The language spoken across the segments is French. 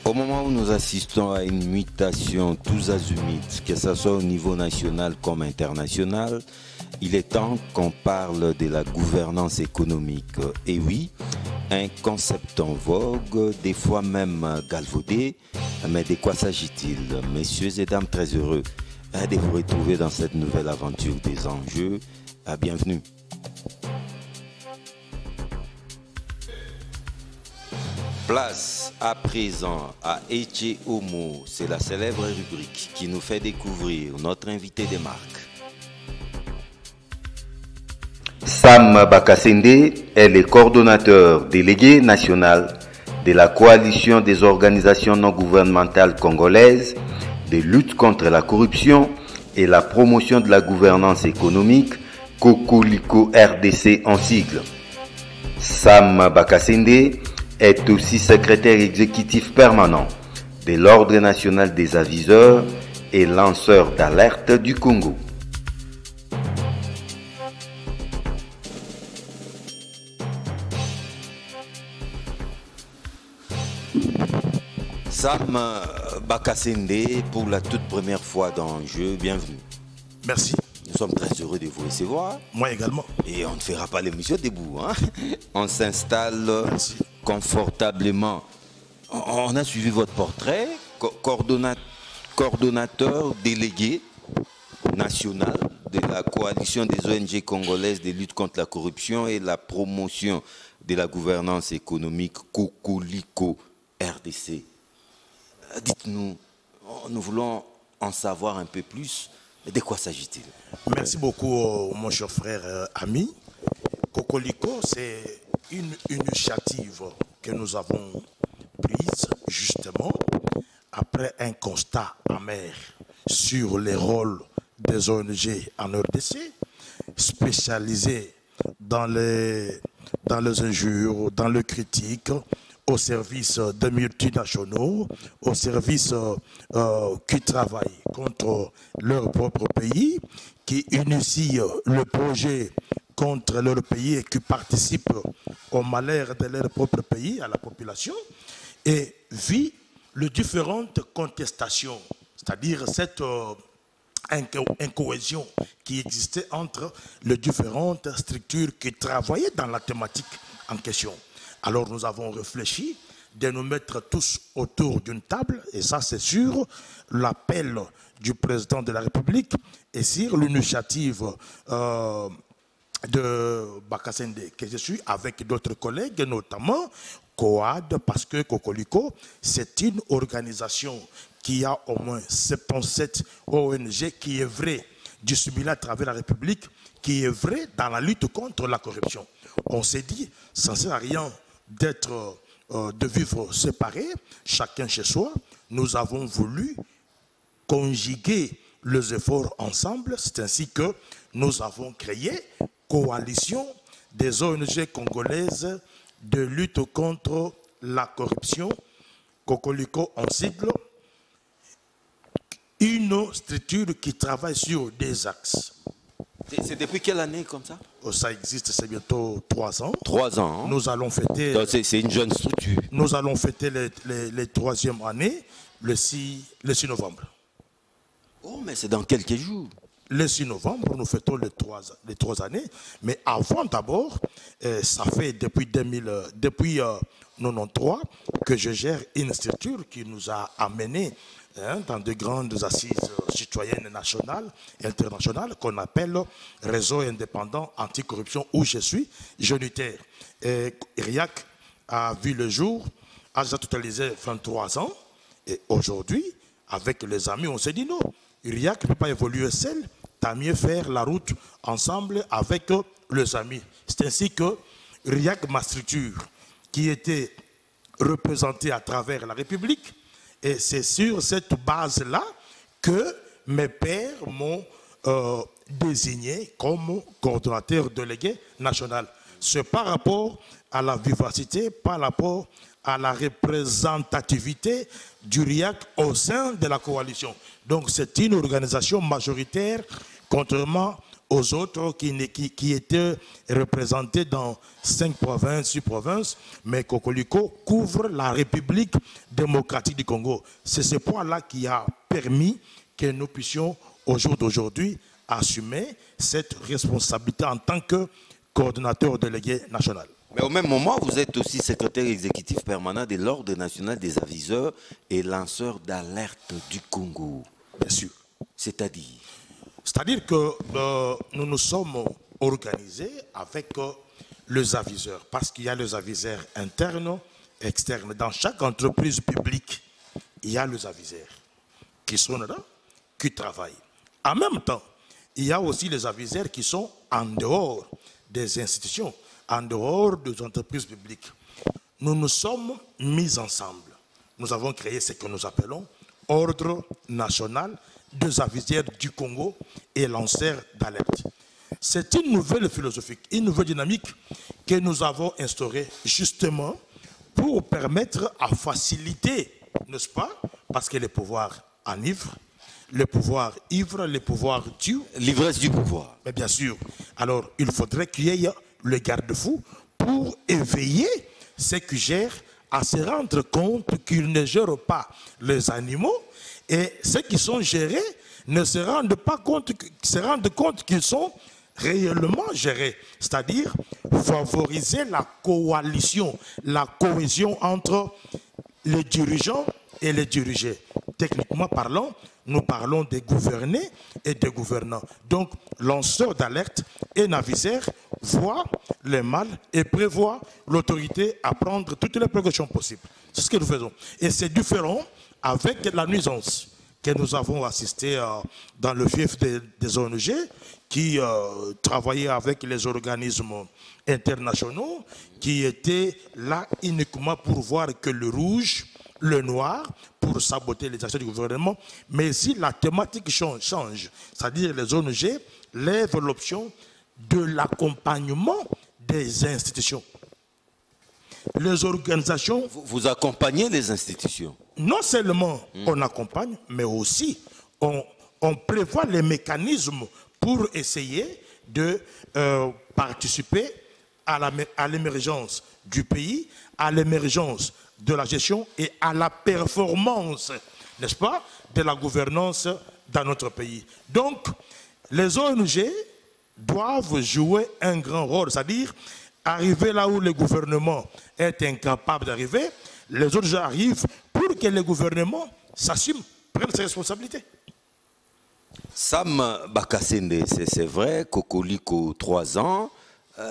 Au moment où nous assistons à une mutation tous azimuts, que ce soit au niveau national comme international, il est temps qu'on parle de la gouvernance économique. Et oui, un concept en vogue, des fois même galvaudé, mais de quoi s'agit-il? Messieurs et dames, très heureux de vous retrouver dans cette nouvelle aventure des enjeux. Bienvenue. Place à présent à Eche Homo, c'est la célèbre rubrique qui nous fait découvrir notre invité des marques. Sam Bakasende est le coordonnateur délégué national de la coalition des organisations non gouvernementales congolaises de lutte contre la corruption et la promotion de la gouvernance économique, Kokoliko RDC en sigle. Sam Bakasende est aussi secrétaire exécutif permanent de l'Ordre national des aviseurs et lanceurs d'alerte du Congo. Sam Bakasende, pour la toute première fois dans le jeu, bienvenue. Merci. Nous sommes très heureux de vous recevoir. Moi également. Et on ne fera pas l'émission debout. Hein? On s'installe confortablement. On a suivi votre portrait, coordonnateur délégué national de la coalition des ONG congolaises de lutte contre la corruption et la promotion de la gouvernance économique, Kokoliko RDC. Dites-nous, nous voulons en savoir un peu plus. De quoi s'agit-il? Merci beaucoup, mon cher frère ami. Kokoliko, c'est une initiative que nous avons prise justement après un constat amer sur les rôles des ONG en RDC, spécialisés dans les injures, dans le critique, au service des multinationaux, au service qui travaillent contre leur propre pays, qui initient le projet contre leur pays et qui participent au malheur de leur propre pays, à la population, et vit les différentes contestations, c'est-à-dire cette incohésion qui existait entre les différentes structures qui travaillaient dans la thématique en question. Alors nous avons réfléchi de nous mettre tous autour d'une table, et ça c'est sur l'appel du président de la République et sur l'initiative de Bakasende, que je suis avec d'autres collègues, notamment COAD, parce que Kokoliko, c'est une organisation qui a au moins 77 ONG qui est vrai, disséminée à travers la République, qui est vrai dans la lutte contre la corruption. On s'est dit, ça ne sert à rien de vivre séparés, chacun chez soi. Nous avons voulu conjuguer les efforts ensemble. C'est ainsi que nous avons créé Coalition des ONG congolaises de lutte contre la corruption, Kokoliko en sigle, une structure qui travaille sur des axes. C'est depuis quelle année comme ça? Ça existe, c'est bientôt 3 ans. 3 ans. Hein? Nous allons fêter... C'est une jeune structure. Nous allons fêter les 3e années le 6 novembre. Oh, mais c'est dans quelques jours. Le 6 novembre, nous fêtons les 3 années. Mais avant d'abord, ça fait depuis 1993 que je gère une structure qui nous a amenés dans de grandes assises citoyennes nationales et internationales qu'on appelle Réseau indépendant anticorruption, où je suis unitaire. RIAC a vu le jour, a déjà totalisé 23 ans. Et aujourd'hui, avec les amis, on s'est dit non, RIAC ne peut pas évoluer seul, t'as mieux faire la route ensemble avec les amis. C'est ainsi que RIAC, ma structure, qui était représentée à travers la République, et c'est sur cette base-là que mes pairs m'ont désigné comme coordonnateur délégué national. c'est par rapport à la vivacité, par rapport à la représentativité du RIAC au sein de la coalition. Donc c'est une organisation majoritaire, contrairement aux autres qui étaient représentés dans 5 provinces, 6 provinces, mais Kokoliko couvre la République démocratique du Congo. C'est ce point-là qui a permis que nous puissions, au jour d'aujourd'hui, assumer cette responsabilité en tant que coordonnateur délégué national. Mais au même moment, vous êtes aussi secrétaire exécutif permanent de l'Ordre national des aviseurs et lanceurs d'alerte du Congo. Bien sûr. C'est-à-dire? C'est-à-dire que nous nous sommes organisés avec les aviseurs, parce qu'il y a les aviseurs internes, externes. Dans chaque entreprise publique, il y a les aviseurs qui sont là, qui travaillent. En même temps, il y a aussi les aviseurs qui sont en dehors des institutions, en dehors des entreprises publiques. Nous nous sommes mis ensemble. Nous avons créé ce que nous appelons Ordre national des aviseurs du Congo et lanceurs d'alerte. C'est une nouvelle philosophie, une nouvelle dynamique que nous avons instaurée justement pour permettre à faciliter, n'est-ce pas, parce que le pouvoir enivre, le pouvoir ivre, le pouvoir tue. L'ivresse du pouvoir. Mais bien sûr. Alors, il faudrait qu'il y ait le garde-fou pour éveiller ceux qui gèrent à se rendre compte qu'ils ne gèrent pas les animaux et ceux qui sont gérés ne se rendent pas compte, se rendent compte qu'ils sont réellement gérés. C'est-à-dire favoriser la coalition, la cohésion entre les dirigeants et les dirigés. Techniquement parlant, nous parlons des gouvernés et des gouvernants. Donc, lanceur d'alerte et naviseur voit le mal et prévoit l'autorité à prendre toutes les précautions possibles. C'est ce que nous faisons. Et c'est différent avec la nuisance que nous avons assisté dans le fief des ONG qui travaillaient avec les organismes internationaux qui étaient là uniquement pour voir que le rouge, le noir, pour saboter les actions du gouvernement. Mais si la thématique change, c'est-à-dire les ONG lèvent l'option de l'accompagnement des institutions. Les organisations... Vous accompagnez les institutions? Non seulement on accompagne, mais aussi on prévoit les mécanismes pour essayer de participer à l'émergence du pays, à l'émergence de la gestion et à la performance, n'est-ce pas, de la gouvernance dans notre pays. Donc, les ONG doivent jouer un grand rôle, c'est-à-dire arriver là où le gouvernement est incapable d'arriver, les autres arrivent pour que le gouvernement s'assume, prenne ses responsabilités. Sam Bakasinde, c'est vrai, Kokoliko 3 ans,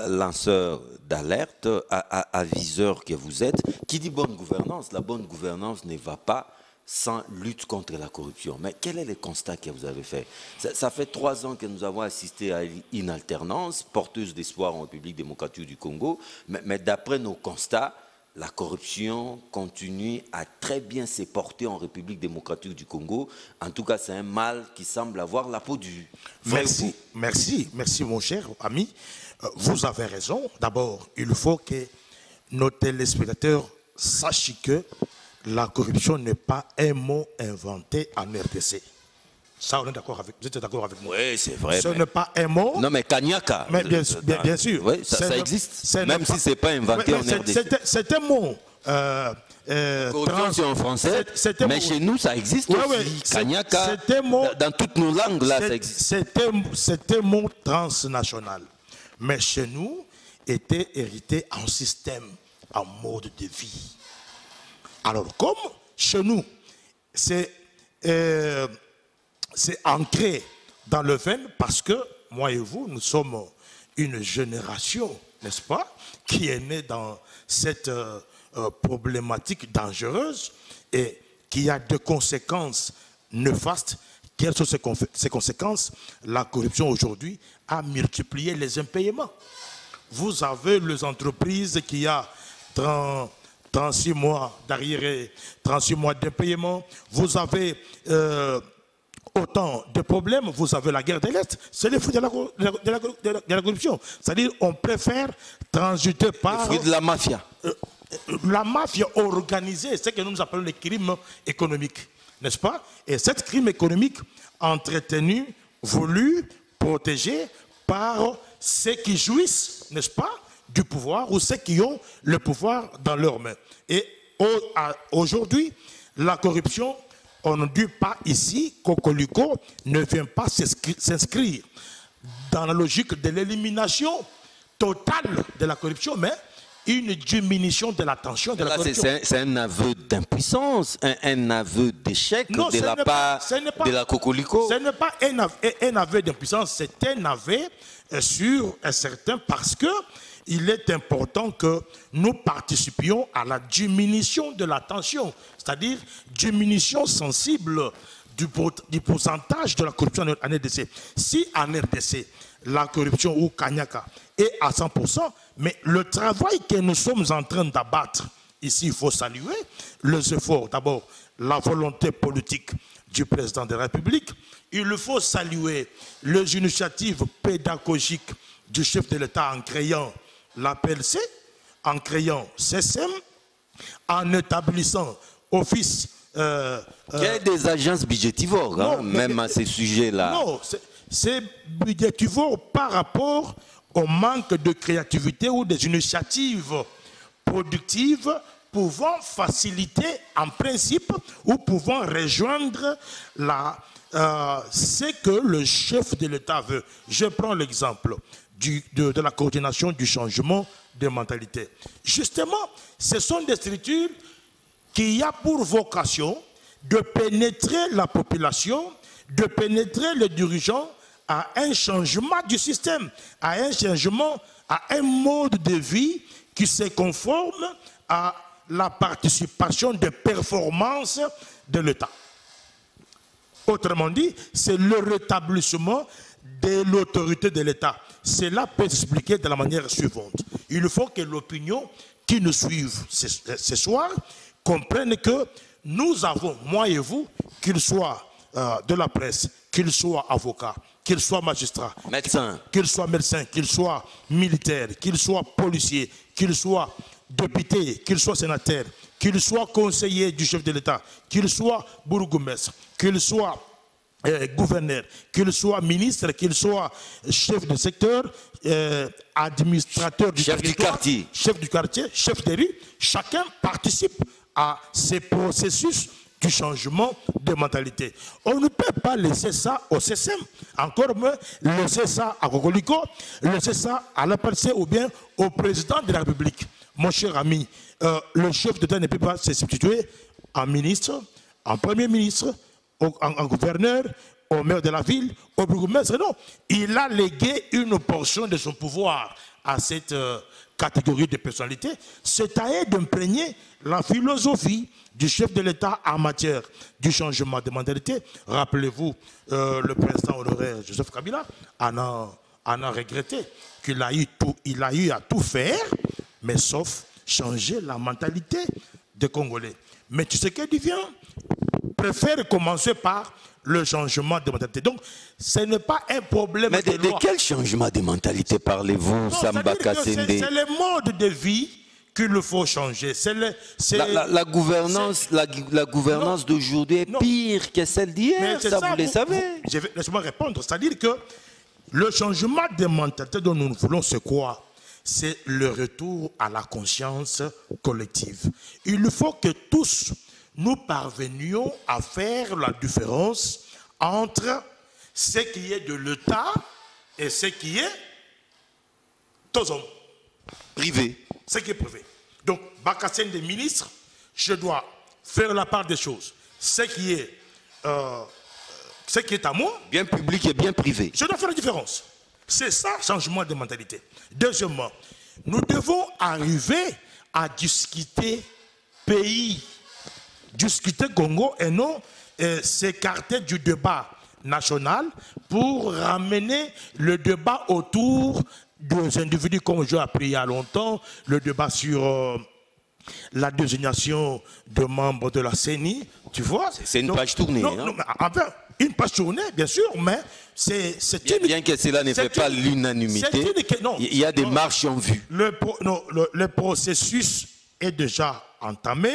lanceur d'alerte, aviseur que vous êtes. Qui dit bonne gouvernance? La bonne gouvernance ne va pas sans lutte contre la corruption. Mais quel est le constat que vous avez fait? Ça fait 3 ans que nous avons assisté à une alternance porteuse d'espoir en République démocratique du Congo, mais d'après nos constats, la corruption continue à très bien se porter en République démocratique du Congo. En tout cas, c'est un mal qui semble avoir la peau dure. Merci mon cher ami. Vous avez raison. D'abord, il faut que nos téléspectateurs sachent que la corruption n'est pas un mot inventé en RDC. Ça, on est d'accord avec, vous êtes d'accord avec moi? Oui, c'est vrai. Ce n'est pas un mot. Non, mais Kanyaka. Mais bien sûr. Oui, ça existe. Même si ce n'est pas inventé en RDC. C'est un mot. Corruption en français, mais chez nous, ça existe aussi. Kanyaka, dans toutes nos langues, là, ça existe. C'est un mot transnational. Mais chez nous, était hérité en système, en mode de vie. Alors, comme chez nous, c'est ancré dans le veine parce que moi et vous, nous sommes une génération, n'est-ce pas, qui est née dans cette problématique dangereuse et qui a des conséquences néfastes. Quelles sont ces conséquences? La corruption aujourd'hui a multiplié les impayements. Vous avez les entreprises qui ont 36 mois d'arriérés, 36 mois d'impayement. Vous avez autant de problèmes, vous avez la guerre de l'Est, c'est le fruit de la corruption. C'est-à-dire qu'on préfère transiter par... Le fruit de la mafia. La mafia organisée, c'est ce que nous appelons les crimes économiques, n'est-ce pas? Et cette crime économique entretenu, voulu, protégé par ceux qui jouissent, n'est-ce pas, du pouvoir ou ceux qui ont le pouvoir dans leurs mains. Et aujourd'hui, la corruption, on ne dit pas ici qu'Cocolico ne vient pas s'inscrire dans la logique de l'élimination totale de la corruption, mais une diminution de la tension de la corruption. C'est un aveu d'impuissance, un aveu d'échec de la part de la Cocolico. Ce n'est pas un aveu d'impuissance, c'est un aveu sur un certain, parce que il est important que nous participions à la diminution de la tension, c'est-à-dire diminution sensible du pourcentage de la corruption en RDC. Si en RDC, la corruption ou Kanyaka est à 100%, mais le travail que nous sommes en train d'abattre, ici il faut saluer les efforts, d'abord la volonté politique du président de la République, il faut saluer les initiatives pédagogiques du chef de l'État en créant la PLC, en créant CSM, en établissant office... il y a des agences budgétivores, hein, même à ces sujets-là. Non, c'est budgétivore par rapport au manque de créativité ou des initiatives productives pouvant faciliter en principe ou pouvant rejoindre ce que le chef de l'État veut. Je prends l'exemple de la coordination du changement de mentalité. Justement, ce sont des structures qui ont pour vocation de pénétrer la population, de pénétrer les dirigeants à un changement du système, à un changement, à un mode de vie qui se conforme à la participation des performances de l'État. Autrement dit, c'est le rétablissement de l'autorité de l'État. Cela peut s'expliquer de la manière suivante. Il faut que l'opinion qui nous suive ce soir comprenne que nous avons, moi et vous, qu'il soit de la presse, qu'il soit avocat, qu'il soit magistrat, médecin, qu'il soit médecin, qu'il soit militaire, qu'il soit policier, qu'il soit député, qu'il soit sénateur, qu'il soit conseiller du chef de l'État, qu'il soit bourgmestre, qu'il soit gouverneur, qu'il soit ministre, qu'il soit chef de secteur, administrateur du quartier, chef du quartier, chef de rue, chacun participe à ces processus du changement de mentalité. On ne peut pas laisser ça au CSM, encore moins laisser ça à Cocolico, laisser ça à la PLC ou bien au président de la République. Mon cher ami, le chef d'État ne peut pas se substituer en ministre, en premier ministre, en gouverneur, au maire de la ville, au bourgmestre. Non, il a légué une portion de son pouvoir à cette catégorie de personnalité. C'est à eux d'imprégner la philosophie du chef de l'État en matière du changement de mentalité. Rappelez-vous, le président honoraire Joseph Kabila en a regretté qu'il a eu à tout faire, mais sauf changer la mentalité des Congolais. Mais tu sais qu'elle devient, préfère commencer par le changement de mentalité. Donc, ce n'est pas un problème de loi. Mais de quel changement de mentalité parlez-vous, Samba Kassende? C'est le mode de vie qu'il faut changer. La gouvernance d'aujourd'hui est pire que celle d'hier, ça vous le savez. Laisse-moi répondre. C'est-à-dire que le changement de mentalité dont nous voulons, c'est quoi? C'est le retour à la conscience collective. Il faut que tous nous parvenions à faire la différence entre ce qui est de l'État et ce qui est privé. Ce qui est privé. Donc, Bakassène des ministres, je dois faire la part des choses. Ce qui est à moi, bien public et bien privé. Je dois faire la différence. C'est ça, changement de mentalité. Deuxièmement, nous devons arriver à discuter pays, discuter Congo et non s'écarter du débat national pour ramener le débat autour des individus, comme j'ai appris il y a longtemps, le débat sur la désignation de membres de la CENI, tu vois. C'est une page tournée. Non, enfin, une passionnée, bien sûr, mais c'est une... Bien que cela ne fait pas l'unanimité, il y a des marches en vue. Le processus est déjà entamé.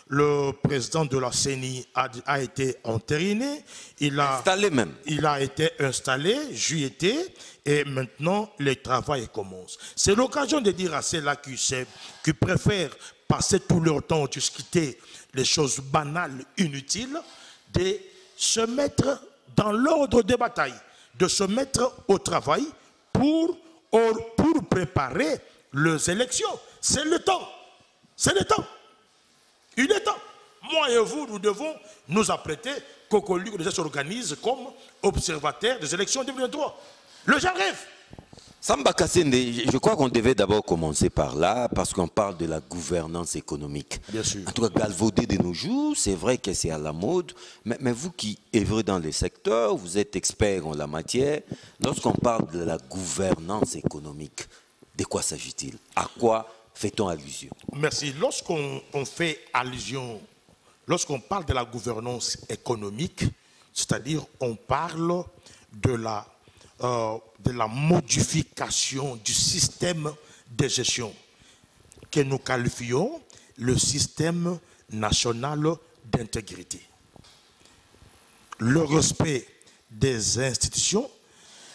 Le président de la CENI a été entériné. Installé même. Il a été installé, juillet, et maintenant le travail commence. C'est l'occasion de dire à ceux-là qui préfèrent passer tout leur temps à discuter les choses banales, inutiles, de se mettre dans l'ordre des batailles, de se mettre au travail pour préparer les élections. C'est le temps. C'est le temps. Il est temps. Moi et vous, nous devons nous apprêter qu'Okoliko déjà s'organise comme observateur des élections 2023. Le genre rêve. Samba Kassende, je crois qu'on devait d'abord commencer par là, parce qu'on parle de la gouvernance économique. Bien sûr. En tout cas, galvauder de nos jours, c'est vrai que c'est à la mode, mais vous qui œuvrez dans le secteur, vous êtes expert en la matière, lorsqu'on parle de la gouvernance économique, de quoi s'agit-il? À quoi fait-on allusion? Merci. Lorsqu'on fait allusion, lorsqu'on parle de la gouvernance économique, c'est-à-dire on parle de la modification du système de gestion que nous qualifions le système national d'intégrité. Le respect des institutions,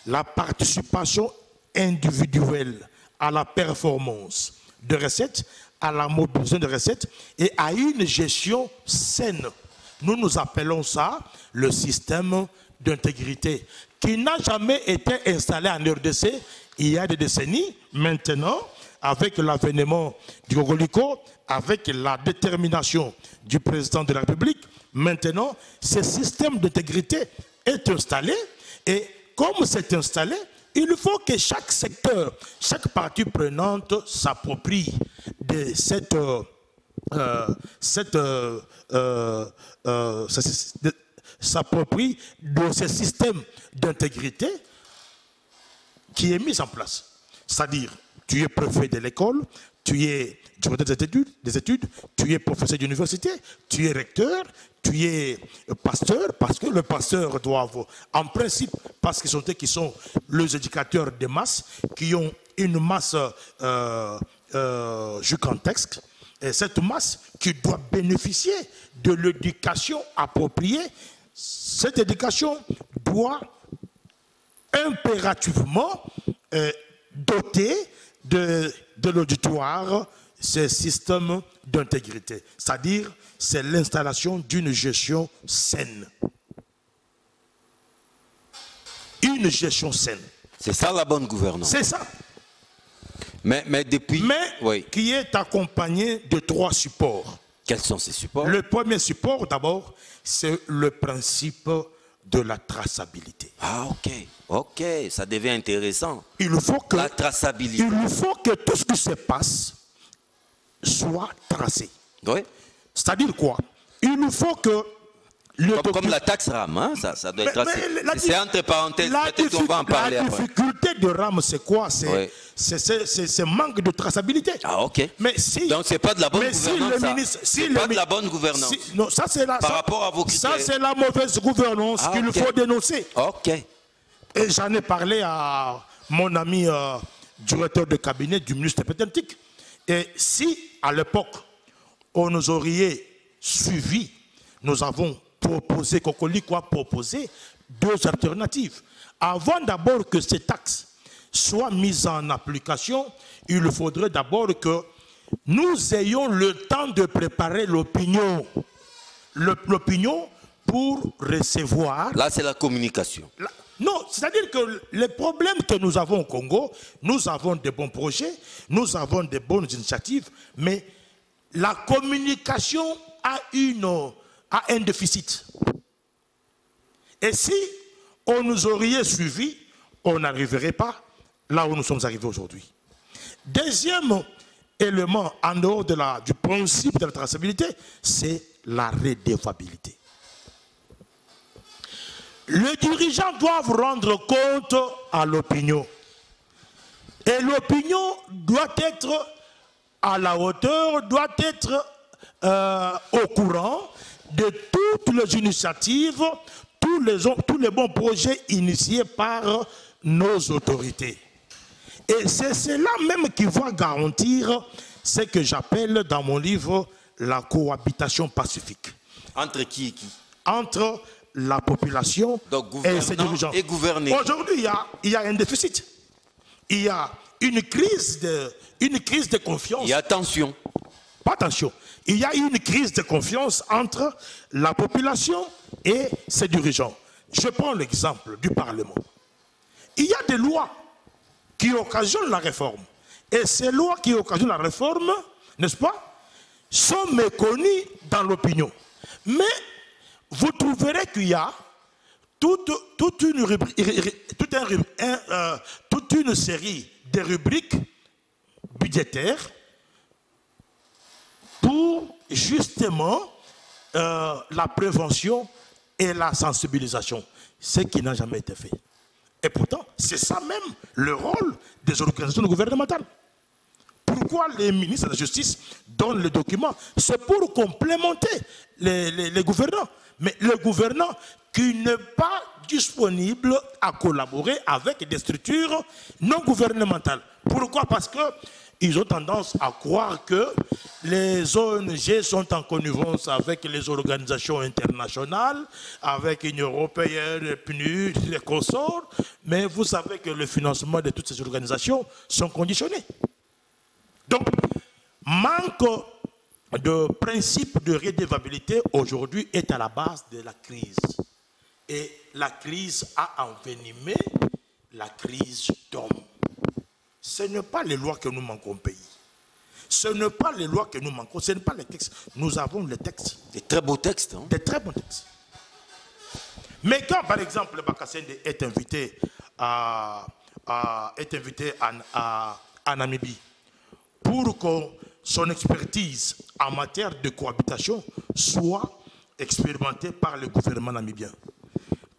la participation individuelle à la performance de recettes, à la mobilisation de recettes et à une gestion saine. Nous appelons ça le système d'intégrité qui n'a jamais été installé en RDC il y a des décennies. Maintenant, avec l'avènement du Okoliko, avec la détermination du président de la République, maintenant, ce système d'intégrité est installé et comme c'est installé, il faut que chaque secteur, chaque partie prenante s'approprie de s'approprie de ce système d'intégrité qui est mis en place. C'est-à-dire, tu es préfet de l'école, tu es directeur des études, tu es professeur d'université, tu es recteur, tu es pasteur, parce que le pasteur doit avoir, en principe, parce qu'ils sont eux qui sont les éducateurs des masses, qui ont une masse gigantesque, et cette masse qui doit bénéficier de l'éducation appropriée. Cette éducation doit impérativement doter de l'auditoire ce système d'intégrité. C'est-à-dire, c'est l'installation d'une gestion saine. Une gestion saine. C'est ça la bonne gouvernance. C'est ça. Mais depuis... oui. Qui est accompagné de 3 supports. Quels sont ces supports? Le premier support, d'abord, c'est le principe de la traçabilité. Ah, ok. Ok, ça devient intéressant. Il faut que, la traçabilité. Il faut que tout ce qui se passe soit tracé. Oui. C'est-à-dire quoi? Il faut que... Comme la taxe RAM, hein? Ça doit être tracé. C'est entre parenthèses, peut-être qu'on va en parler après. La difficulté de RAM, c'est quoi? C'est manque de traçabilité. Ah, ok. Mais si, donc, c'est pas de la bonne gouvernance. C'est pas de la bonne gouvernance. Non, ça, c'est par rapport à vos critères. Ça, c'est la mauvaise gouvernance qu'il faut dénoncer. Ok. Et j'en ai parlé à mon ami directeur de cabinet du ministre Pétentique. Et si, à l'époque, on nous aurait suivi, nous avons proposé, Okoliko a proposé 2 alternatives. Avant d'abord que ces taxes soient mises en application, il faudrait d'abord que nous ayons le temps de préparer l'opinion. L'opinion pour recevoir... Là, c'est la communication. Non, c'est-à-dire que les problèmes que nous avons au Congo, nous avons de bons projets, nous avons de bonnes initiatives, mais la communication a un déficit. Et si on nous aurait suivis, on n'arriverait pas là où nous sommes arrivés aujourd'hui. Deuxième élément, en dehors du principe de la traçabilité, c'est la redevabilité. Les dirigeants doivent rendre compte à l'opinion. Et l'opinion doit être à la hauteur, doit être au courant de toutes les initiatives, tous les bons projets initiés par nos autorités. Et c'est cela même qui va garantir ce que j'appelle dans mon livre la cohabitation pacifique. Entre qui et qui? Entre la population et ses dirigeants. Et gouverner. Aujourd'hui, il y a un déficit. Il y a une crise de confiance. Il y a tension. Pas tension. Il y a une crise de confiance entre la population et ses dirigeants. Je prends l'exemple du Parlement. Il y a des lois qui occasionnent la réforme. Et ces lois qui occasionnent la réforme, n'est-ce pas, sont méconnues dans l'opinion. Mais vous trouverez qu'il y a toute une série de rubriques budgétaires pour justement la prévention et la sensibilisation, ce qui n'a jamais été fait. Et pourtant, c'est ça même le rôle des organisations gouvernementales. Pourquoi les ministres de la Justice donnent les documents? C'est pour complémenter les gouvernants. Mais le gouvernant qui n'est pas disponible à collaborer avec des structures non gouvernementales. Pourquoi? Parce qu'ils ont tendance à croire que les ONG sont en connivence avec les organisations internationales, avec l'Union européenne, PNUD, les consorts. Mais vous savez que le financement de toutes ces organisations sont conditionnés. Donc, manque de principe de redevabilité aujourd'hui est à la base de la crise. Et la crise a envenimé la crise d'hommes. Ce n'est pas les lois que nous manquons au pays. Ce n'est pas les lois que nous manquons, ce n'est pas les textes. Nous avons les textes. Des très beaux textes. Hein? Des très bons textes. Mais quand, par exemple, le Bakasende est invité à Namibie pour que son expertise en matière de cohabitation soit expérimentée par le gouvernement namibien.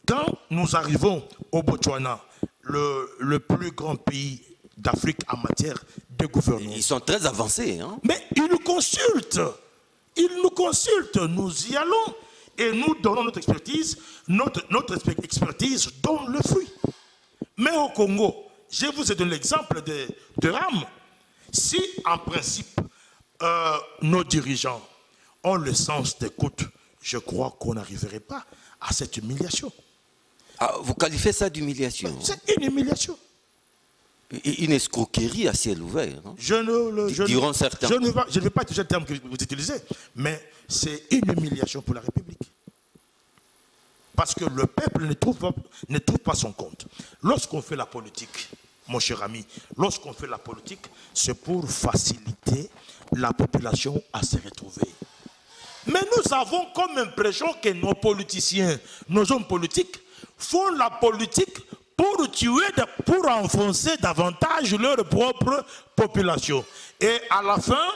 Quand nous arrivons au Botswana, le plus grand pays d'Afrique en matière de gouvernance. Ils sont très avancés. Hein? Mais ils nous consultent. Nous y allons et nous donnons notre expertise. Notre expertise donne le fruit. Mais au Congo, je vous ai donné l'exemple de RAM. Si, en principe, nos dirigeants ont le sens d'écoute, je crois qu'on n'arriverait pas à cette humiliation. Ah, vous qualifiez ça d'humiliation? C'est une humiliation. Une escroquerie à ciel ouvert. Hein? Diront certains. Je ne vais pas utiliser le terme que vous utilisez, mais c'est une humiliation pour la République. Parce que le peuple ne trouve pas son compte. Lorsqu'on fait la politique, mon cher ami, lorsqu'on fait la politique, c'est pour faciliter la population à se retrouver. Mais nous avons comme impression que nos politiciens, nos hommes politiques, font la politique pour tuer, pour enfoncer davantage leur propre population. Et à la fin,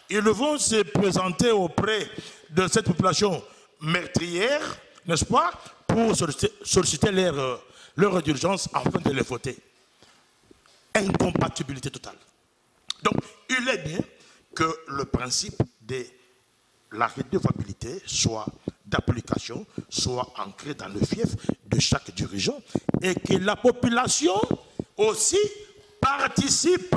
ils vont se présenter auprès de cette population meurtrière, n'est-ce pas, pour solliciter leur urgence afin de les voter. Incompatibilité totale. Donc, il est bien que le principe de la redevabilité soit d'application, soit ancré dans le fief de chaque dirigeant et que la population aussi participe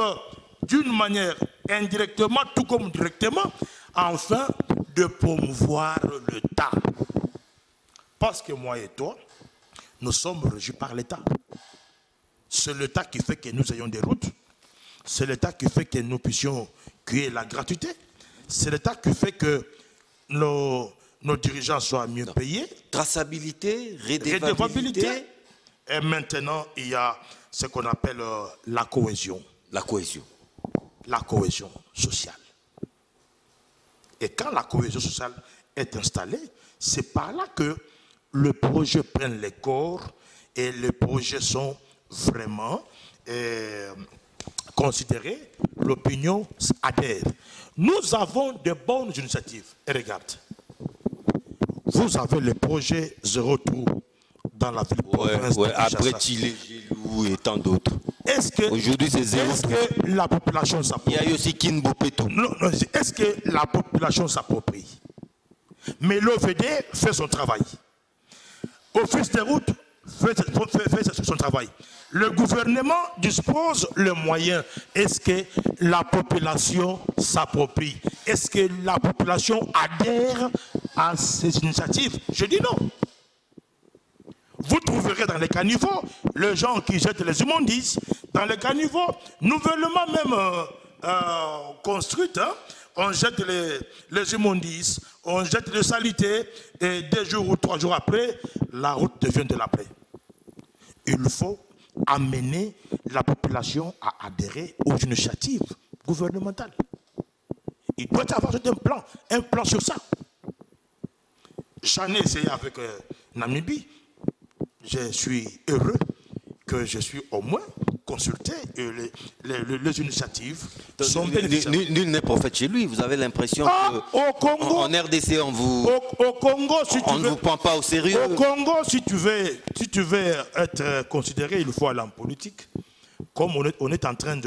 d'une manière indirectement, tout comme directement, afin de promouvoir l'État. Parce que moi et toi, nous sommes régis par l'État. C'est l'État qui fait que nous ayons des routes. C'est l'État qui fait que nous puissions créer la gratuité. C'est l'État qui fait que nos dirigeants soient mieux payés. Traçabilité, redevabilité. Et maintenant, il y a ce qu'on appelle la cohésion. La cohésion. La cohésion sociale. Et quand la cohésion sociale est installée, c'est par là que le projet prend les corps et les projets sont vraiment considérés. L'opinion adhère. Nous avons de bonnes initiatives. Et regarde, vous avez le projet Zéro Trou dans la ville province de Kinshasa. Après Chile, Gilou et tant d'autres. Aujourd'hui, c'est zéro. Est-ce que la population s'approprie? Il y a aussi Kinbopeto. Non, est-ce que la population s'approprie? Mais l'OVD fait son travail. Office des routes fait son travail. Le gouvernement dispose le moyen. Est-ce que la population s'approprie? Est-ce que la population adhère à ces initiatives? Je dis non. Vous trouverez dans les caniveaux les gens qui jettent les immondices. Dans les caniveaux, nouvellement même construites, hein, on jette les immondices, on jette les saletés, et 2 jours ou 3 jours après, la route devient de la plaie. Il faut amener la population à adhérer aux initiatives gouvernementales. Il doit y avoir un plan sur ça. J'en ai essayé avec Namibie. Je suis heureux que je suis au moins consulté et les initiatives sont bénéficiaires. Nul n'est prophète chez lui. Vous avez l'impression qu'en RDC, on vous, au Congo, si on ne vous prend pas au sérieux. Au Congo, si tu veux être considéré, il faut aller en politique. Comme on est en train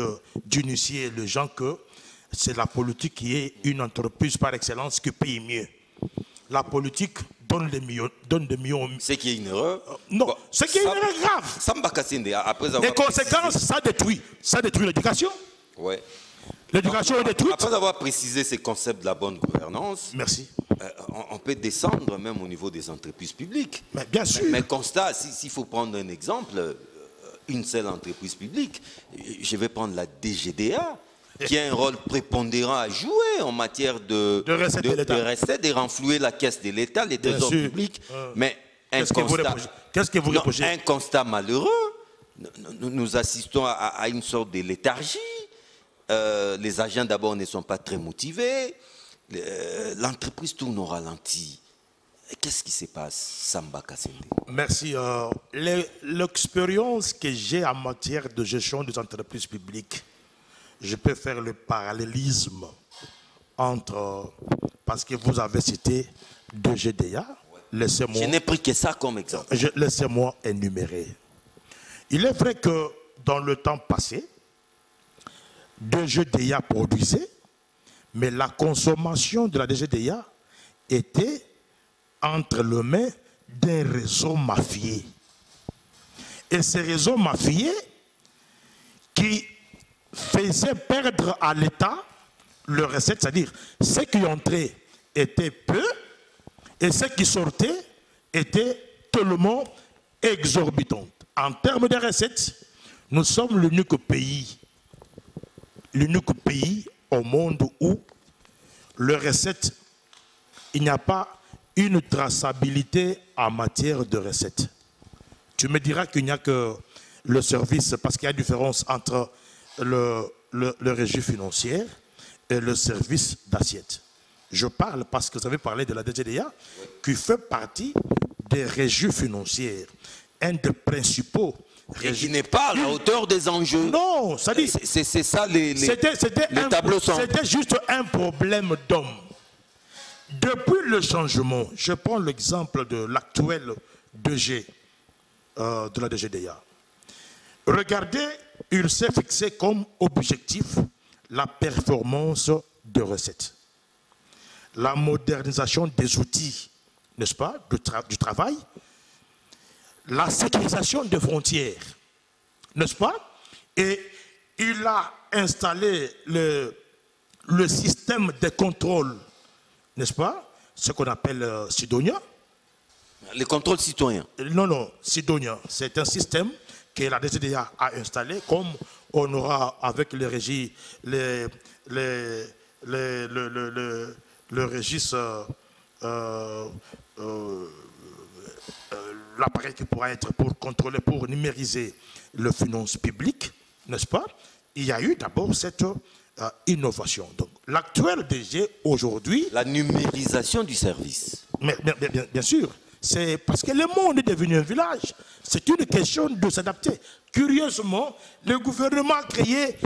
d'initier les gens que c'est la politique qui est une entreprise par excellence qui paye mieux. La politique donne des millions. C'est qu'il y a une erreur. Non, bon, c'est qu'il y a une erreur grave. Samba Kassinde, après avoir les conséquences, ça détruit l'éducation. Ouais. L'éducation est détruite. Après avoir précisé ces concepts de la bonne gouvernance, merci. On peut descendre même au niveau des entreprises publiques. Mais bien sûr. Mais constat, s'il faut prendre un exemple, une seule entreprise publique, je vais prendre la DGDA, qui a un rôle prépondérant à jouer en matière de recettes et renflouer la caisse de l'État, les trésors publics. Mais qu'est-ce que vous reprochez? Un constat malheureux. Nous assistons à une sorte de léthargie. Les agents d'abord ne sont pas très motivés. L'entreprise tourne au ralenti. Qu'est-ce qui se passe, Samba Kassinde? Merci. L'expérience que j'ai en matière de gestion des entreprises publiques, je peux faire le parallélisme entre, parce que vous avez cité DGDA, laissez-moi... Je n'ai pris que ça comme exemple. Laissez-moi énumérer. Il est vrai que dans le temps passé, DGDA produisait, mais la consommation de la DGDA était entre les mains d'un réseau mafieux. Et ces réseaux mafieux qui faisait perdre à l'État le recette, c'est-à-dire ce qui entrait était peu et ce qui sortait était tellement exorbitant. En termes de recettes, nous sommes l'unique pays au monde où le recette, il n'y a pas une traçabilité en matière de recettes. Tu me diras qu'il n'y a que le service, parce qu'il y a une différence entre le régie financière et le service d'assiette. Je parle parce que vous avez parlé de la DGDA, qui fait partie des régies financières. Un des principaux et qui n'est pas à la hauteur des enjeux. Non, ça dit... C'est ça les tableaux sont... C'était juste un problème d'homme. Depuis le changement, je prends l'exemple de l'actuel DG de la DGDA. Regardez, il s'est fixé comme objectif la performance de recettes. La modernisation des outils, n'est-ce pas, du travail, la sécurisation des frontières, n'est-ce pas? Et il a installé le système de contrôle, n'est-ce pas? Ce qu'on appelle Sidonia. Les contrôles citoyens. Non, Sidonia, c'est un système que la DGDA a installé, comme on aura avec les régies, le registre, l'appareil qui pourra être pour contrôler, pour numériser les finances publiques, n'est-ce pas? Il y a eu d'abord cette innovation. Donc, l'actuel DG aujourd'hui... La numérisation du service. Mais, bien sûr. C'est parce que le monde est devenu un village. C'est une question de s'adapter. Curieusement, le gouvernement a créé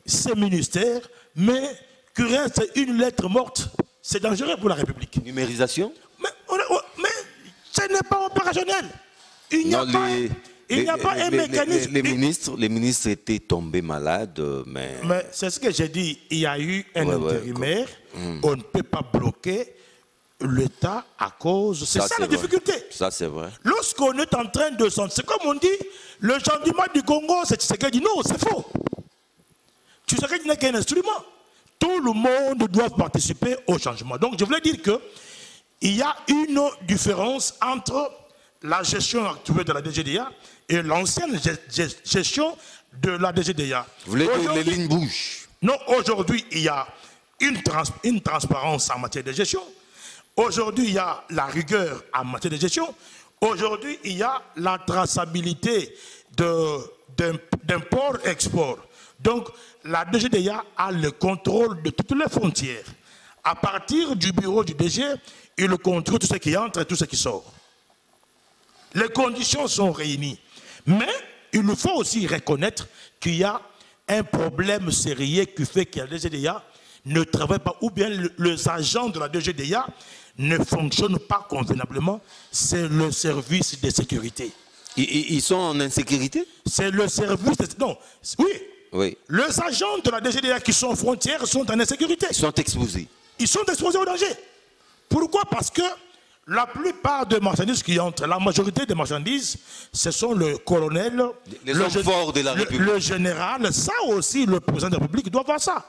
ces ministères, mais qu'il reste une lettre morte. C'est dangereux pour la République. Numérisation? Mais ce n'est pas opérationnel. Il n'y a pas un mécanisme. Les ministres étaient tombés malades, mais c'est ce que j'ai dit. Il y a eu un intérimaire. On ne peut pas bloquer l'État à cause. C'est ça la difficulté. Ça, c'est vrai. Lorsqu'on est en train de s'en... C'est comme on dit, le changement du Congo, c'est Tshisekedi. Non, c'est faux. Tshisekedi n'est qu'un instrument. Tout le monde doit participer au changement. Donc, je voulais dire qu'il y a une différence entre la gestion actuelle de la DGDA et l'ancienne gestion de la DGDA. Vous voulez dire les lignes bougent? Non, aujourd'hui, il y a une transparence en matière de gestion. Aujourd'hui, il y a la rigueur en matière de gestion. Aujourd'hui, il y a la traçabilité d'import-export. Donc, la DGDA a le contrôle de toutes les frontières. À partir du bureau du DG, il contrôle tout ce qui entre et tout ce qui sort. Les conditions sont réunies. Mais il faut aussi reconnaître qu'il y a un problème sérieux qui fait que la DGDA ne travaille pas, ou bien les agents de la DGDA ne fonctionnent pas convenablement. C'est le service de sécurité. Ils sont en insécurité? C'est le service de... Non, oui. Les agents de la DGDA qui sont aux frontières sont en insécurité. Ils sont exposés. Ils sont exposés au danger. Pourquoi? Parce que la plupart des marchandises qui entrent, la majorité des marchandises, ce sont le colonel, les hommes forts de la République. Le général. Ça aussi, le président de la République doit faire ça.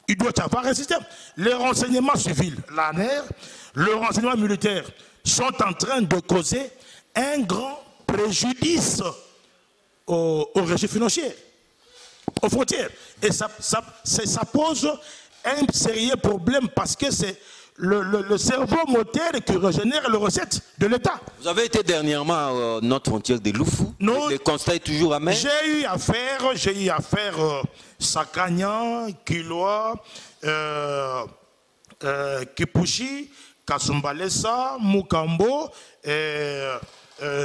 Il doit y avoir un système. Les renseignements civils, l'ANER, le renseignement militaire sont en train de causer un grand préjudice au régime financier, aux frontières. Et ça pose un sérieux problème parce que c'est le cerveau moteur qui régénère les recettes de l'État. Vous avez été dernièrement à notre frontière de Loufou. Non. Le constat est toujours amer. J'ai eu affaire Sakanya, Kiloa, Kipushi, Kasumbalesa, Mukambo,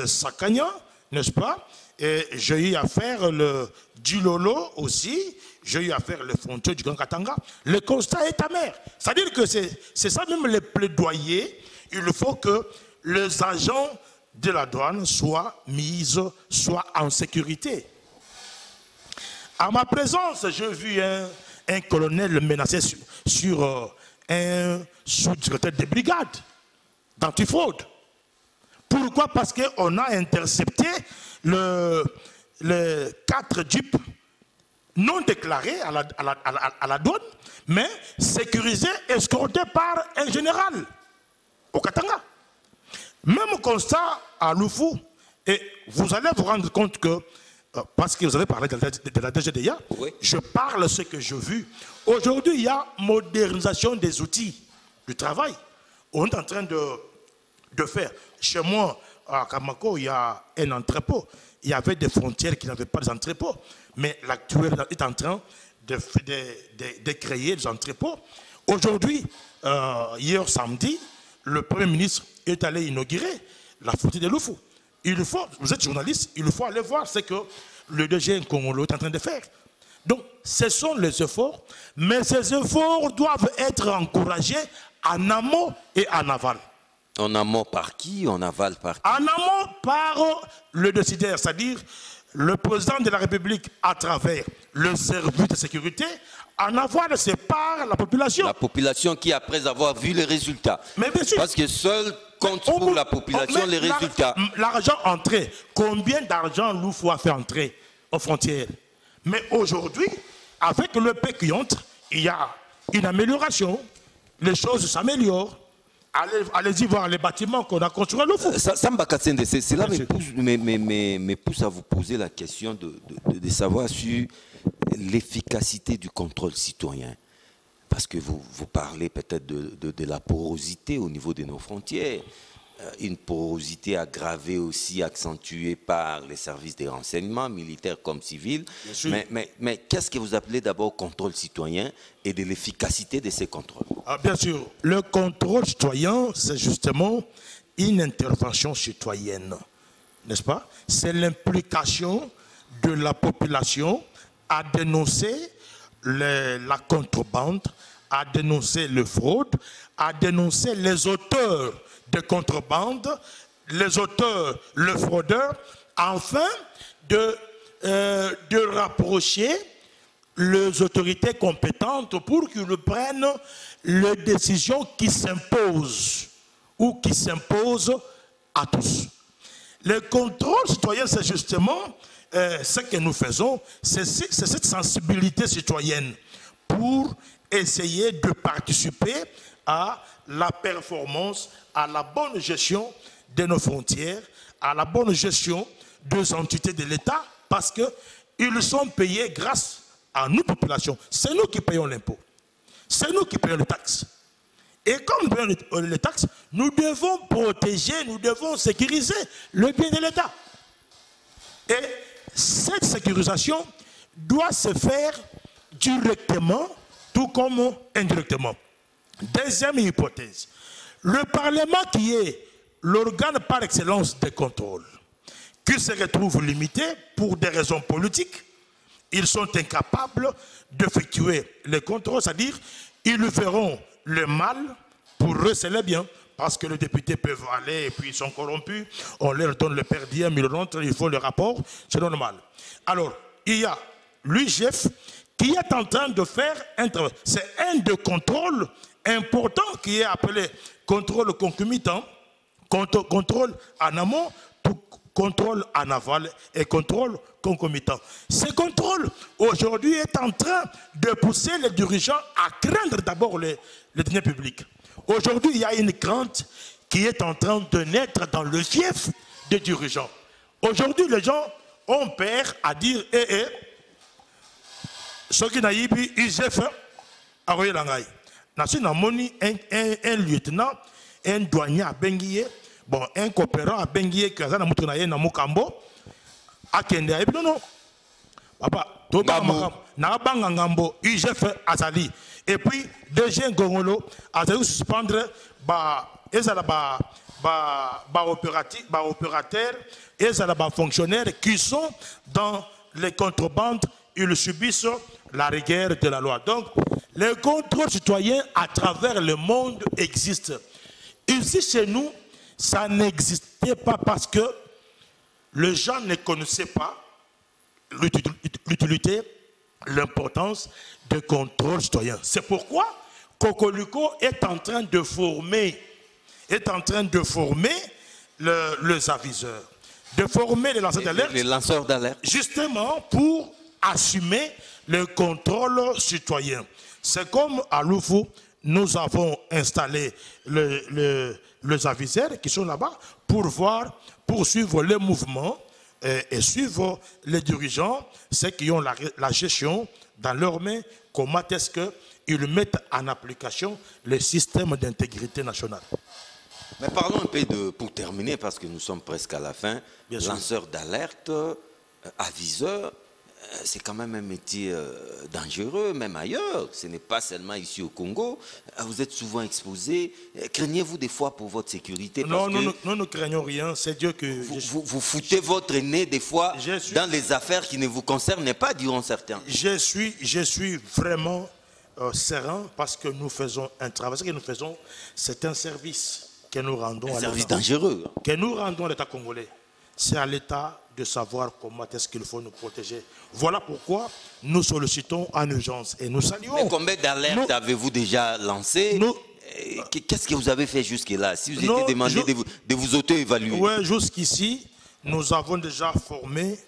Sakanya, n'est-ce pas? Et j'ai eu affaire le Djilolo aussi. J'ai eu affaire le frontier du Grand Katanga. Le constat est amer. C'est-à-dire que c'est ça même le plaidoyer. Il faut que les agents de la douane soient en sécurité. À ma présence, j'ai vu un colonel menacé sur un sous-directeur de brigade d'antifraude. Pourquoi? Parce qu'on a intercepté les 4 jeeps non déclarés à la douane, mais sécurisés, escortés par un général au Katanga. Même constat à Loufou, et vous allez vous rendre compte que, parce que vous avez parlé de la DGDA, oui. Je parle de ce que j'ai vu. Aujourd'hui, il y a modernisation des outils du travail. On est en train de faire. Chez moi, à Kamako, il y a un entrepôt. Il y avait des frontières qui n'avaient pas d'entrepôts. Mais l'actuel est en train de créer des entrepôts. Aujourd'hui, hier samedi, le Premier ministre est allé inaugurer la frontière de Loufou. Vous êtes journaliste, il faut aller voir ce que le DG Congolais est en train de faire. Donc, ce sont les efforts, mais ces efforts doivent être encouragés en amont et en aval. En amont par qui? En aval par qui? En amont par le décideur, c'est-à-dire le président de la République à travers le service de sécurité. En aval, c'est par la population. La population qui, après avoir vu les résultats. Mais bien sûr. Parce que seul compte pour la population les résultats. L'argent entré, combien d'argent Loufou a fait entrer aux frontières? Mais aujourd'hui, avec le paix qui entre, il y a une amélioration. Les choses s'améliorent. Allez-y voir les bâtiments qu'on a construits à Loufou. Samba Katsende, cela me pousse à vous poser la question de savoir sur l'efficacité du contrôle citoyen. Parce que vous parlez peut-être de la porosité au niveau de nos frontières. Une porosité aggravée aussi, accentuée par les services de renseignement, militaires comme civils. Mais qu'est-ce que vous appelez d'abord contrôle citoyen et de l'efficacité de ces contrôles? Bien sûr, le contrôle citoyen, c'est justement une intervention citoyenne, n'est-ce pas? C'est l'implication de la population à dénoncer la contrebande, à dénoncer le fraude, à dénoncer les auteurs de contrebande, les auteurs, le fraudeur, afin de rapprocher les autorités compétentes pour qu'ils prennent les décisions qui s'imposent. ou qui s'impose à tous. Le contrôle citoyen, c'est justement ce que nous faisons, c'est cette sensibilité citoyenne pour essayer de participer à la performance, à la bonne gestion de nos frontières, à la bonne gestion des entités de l'État, parce qu'ils sont payés grâce à nous, populations. C'est nous qui payons l'impôt. C'est nous qui payons les taxes. Et comme nous payons les taxes, nous devons protéger, nous devons sécuriser le bien de l'État. Et cette sécurisation doit se faire directement, tout comme indirectement. Deuxième hypothèse, le Parlement qui est l'organe par excellence de contrôle, qui se retrouve limité pour des raisons politiques, ils sont incapables d'effectuer les contrôles, c'est-à-dire ils verront le mal, pour eux c'est le bien, parce que les députés peuvent aller et puis ils sont corrompus, on leur donne le per diem, ils rentrent, ils font le rapport, c'est normal. Alors, il y a l'UIGF qui est en train de faire c'est un de contrôle important qui est appelé contrôle concomitant, contrôle en amont, contrôle en aval et contrôle concomitant. Ce contrôle, aujourd'hui, est en train de pousser les dirigeants à craindre d'abord les deniers publics. Aujourd'hui, il y a une crainte qui est en train de naître dans le fief des dirigeants. Aujourd'hui, les gens ont peur à dire ce qui n'a pas IGF a royé l'angaï. Un lieutenant, un douanier à Benguié, bon, un coopérant à Benguié qui a un moutonaïe na Mukambo, à Kende, non, non. Papa, tout le monde n'a pas ngambo, IGF Azali. Et puis, DG Ngongolo a suspendre opérateurs et fonctionnaires qui sont dans les contrebandes, ils subissent la rigueur de la loi. Donc, le contrôle citoyen à travers le monde existe. Ici, chez nous, ça n'existait pas parce que les gens ne connaissaient pas l'utilité, l'importance du contrôle citoyen. C'est pourquoi Cocolico est en train de former, les aviseurs, de former les lanceurs d'alerte, justement pour assumer le contrôle citoyen. C'est comme à Loufou, nous avons installé les aviseurs qui sont là-bas pour suivre les mouvements et suivre les dirigeants, ceux qui ont la gestion dans leurs mains, comment est-ce qu'ils mettent en application le système d'intégrité nationale. Mais parlons un peu pour terminer, parce que nous sommes presque à la fin, lanceur d'alerte, aviseur, c'est quand même un métier dangereux, même ailleurs. Ce n'est pas seulement ici au Congo. Vous êtes souvent exposé. Craignez-vous des fois pour votre sécurité? Non, nous ne craignons rien. C'est Dieu que... Vous foutez votre nez des fois dans les affaires qui ne vous concernent pas, diront certains. Je suis vraiment serein parce que nous faisons un travail. Ce que nous faisons, c'est un service que nous rendons un service dangereux. Que nous rendons à l'État congolais. C'est à l'État de savoir comment est-ce qu'il faut nous protéger. Voilà pourquoi nous sollicitons en urgence et nous saluons. Mais combien d'alertes avez-vous déjà lancées? Qu'est-ce que vous avez fait jusque-là? Si vous étiez demandé de vous auto-évaluer. Oui, jusqu'ici, nous avons déjà formé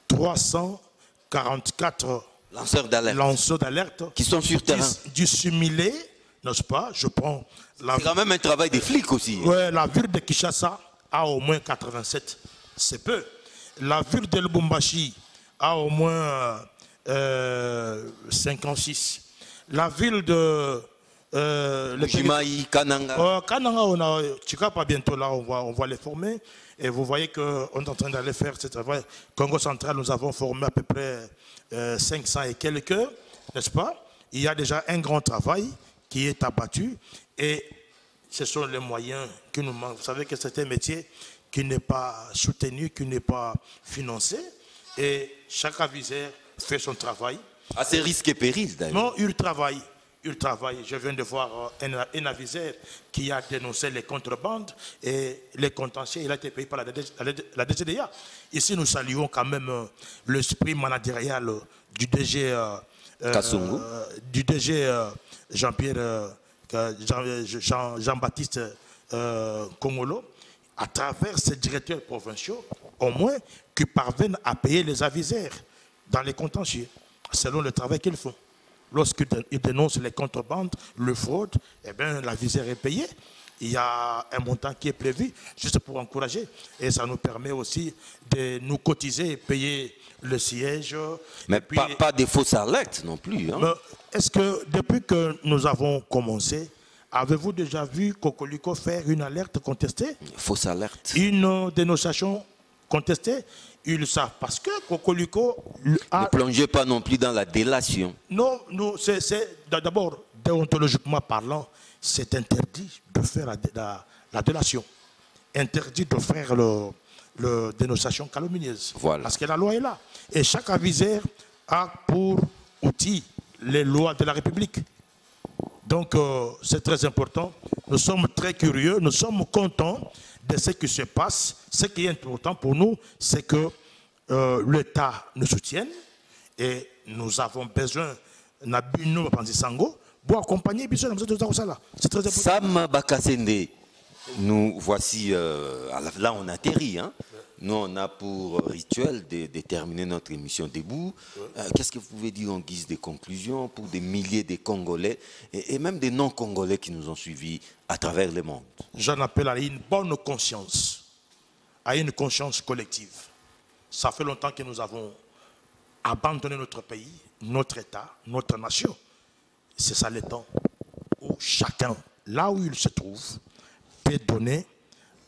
344 lanceurs d'alerte qui sont sur terrain. Dissimulés, n'est-ce pas? Je prends c'est quand même un travail des flics aussi. Oui, la ville de Kinshasa a au moins 87. C'est peu. La ville de Lubumbashi a au moins 56. La ville de... Jimaï, Kananga. Kananga, on a Chikapa bientôt là, on va les former. Et vous voyez qu'on est en train d'aller faire ce travail. Congo central, nous avons formé à peu près 500 et quelques, n'est-ce pas? Il y a déjà un grand travail qui est abattu. Et ce sont les moyens qui nous manquent. Vous savez que c'est un métier qui n'est pas soutenu, qui n'est pas financé. Et chaque aviseur fait son travail. À ses risques et périls, d'ailleurs. Non, il travaille. Je viens de voir un aviseur qui a dénoncé les contrebandes et les contentieux. Il a été payé par la DGDA. Ici, nous saluons quand même l'esprit managérial du DG Jean-Pierre Jean-Baptiste congolais, à travers ces directeurs provinciaux, au moins, qui parviennent à payer les aviseurs dans les contentieux, selon le travail qu'ils font. Lorsqu'ils dénoncent les contrebandes, le fraude, eh bien, l'aviseur est payé. Il y a un montant qui est prévu juste pour encourager. Et ça nous permet aussi de nous cotiser, payer le siège. Mais puis, pas des fausses alertes non plus. Hein. Est-ce que depuis que nous avons commencé, avez-vous déjà vu Cocolico faire une alerte contestée? Fausse alerte. Une dénonciation contestée? Ils le savent parce que Cocolico Ne plongez pas non plus dans la délation. Non, c'est d'abord, déontologiquement parlant, c'est interdit de faire la délation. Interdit de faire la dénonciation calomnieuse. Voilà. Parce que la loi est là. Et chaque aviseur a pour outil les lois de la République. Donc, c'est très important. Nous sommes très curieux, nous sommes contents de ce qui se passe. Ce qui est important pour nous, c'est que l'État nous soutienne et nous avons besoin pour accompagner c'est très important. Sam Bakasende, nous voici, là on atterrit. Hein. Nous on a pour rituel de terminer notre émission debout. Qu'est-ce que vous pouvez dire en guise de conclusion pour des milliers de Congolais et même des non-Congolais qui nous ont suivis à travers le monde? J'en appelle à une bonne conscience, à une conscience collective. Ça fait longtemps que nous avons abandonné notre pays, notre État, notre nation. C'est ça le temps où chacun, là où il se trouve, peut donner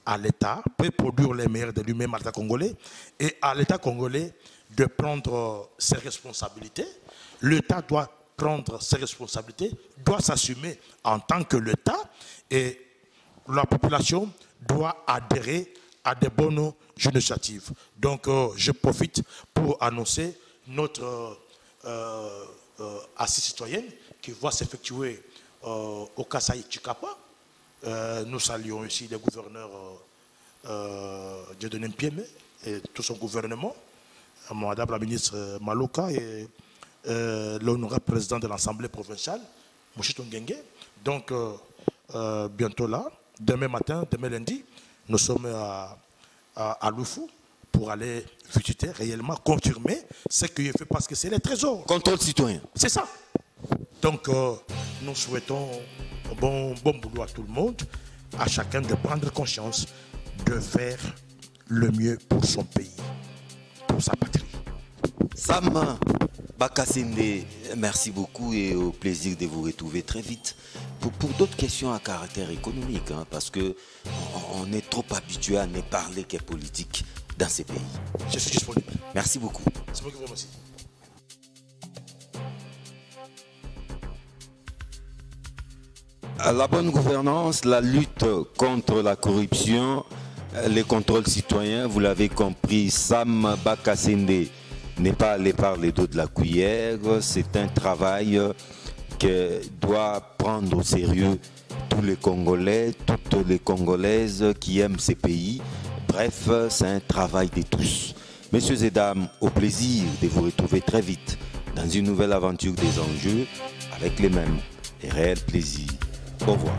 à l'État, peut produire les meilleurs de lui-même à l'État congolais, et à l'État congolais de prendre ses responsabilités. L'État doit prendre ses responsabilités, doit s'assumer en tant que l'État, et la population doit adhérer à des bonnes initiatives. Donc, je profite pour annoncer notre assise citoyenne qui va s'effectuer au Kasaï Chikapa. Nous saluons ici le gouverneur Dieudonné Mpieme et tout son gouvernement, Madame la ministre Malouka et l'honorable président de l'Assemblée provinciale, Mouchitou Ngenge. Donc, bientôt là, demain matin, demain lundi, nous sommes à Loufou pour aller visiter réellement, confirmer ce qui est fait parce que c'est les trésors. Contrôle citoyen. C'est ça. Donc, nous souhaitons bon boulot à tout le monde, à chacun de prendre conscience, de faire le mieux pour son pays, pour sa patrie. Sam Bakasende, merci beaucoup et au plaisir de vous retrouver très vite pour d'autres questions à caractère économique, hein, parce qu'on est trop habitué à ne parler que politique dans ces pays. Je suis disponible. Merci beaucoup. C'est moi qui vous remercie. La bonne gouvernance, la lutte contre la corruption, les contrôles citoyens, vous l'avez compris, Sam Bakasende n'est pas allé par les dos de la cuillère. C'est un travail que doit prendre au sérieux tous les Congolais, toutes les Congolaises qui aiment ces pays. Bref, c'est un travail de tous. Messieurs et dames, au plaisir de vous retrouver très vite dans une nouvelle aventure des enjeux avec les mêmes et réels plaisirs. Au revoir.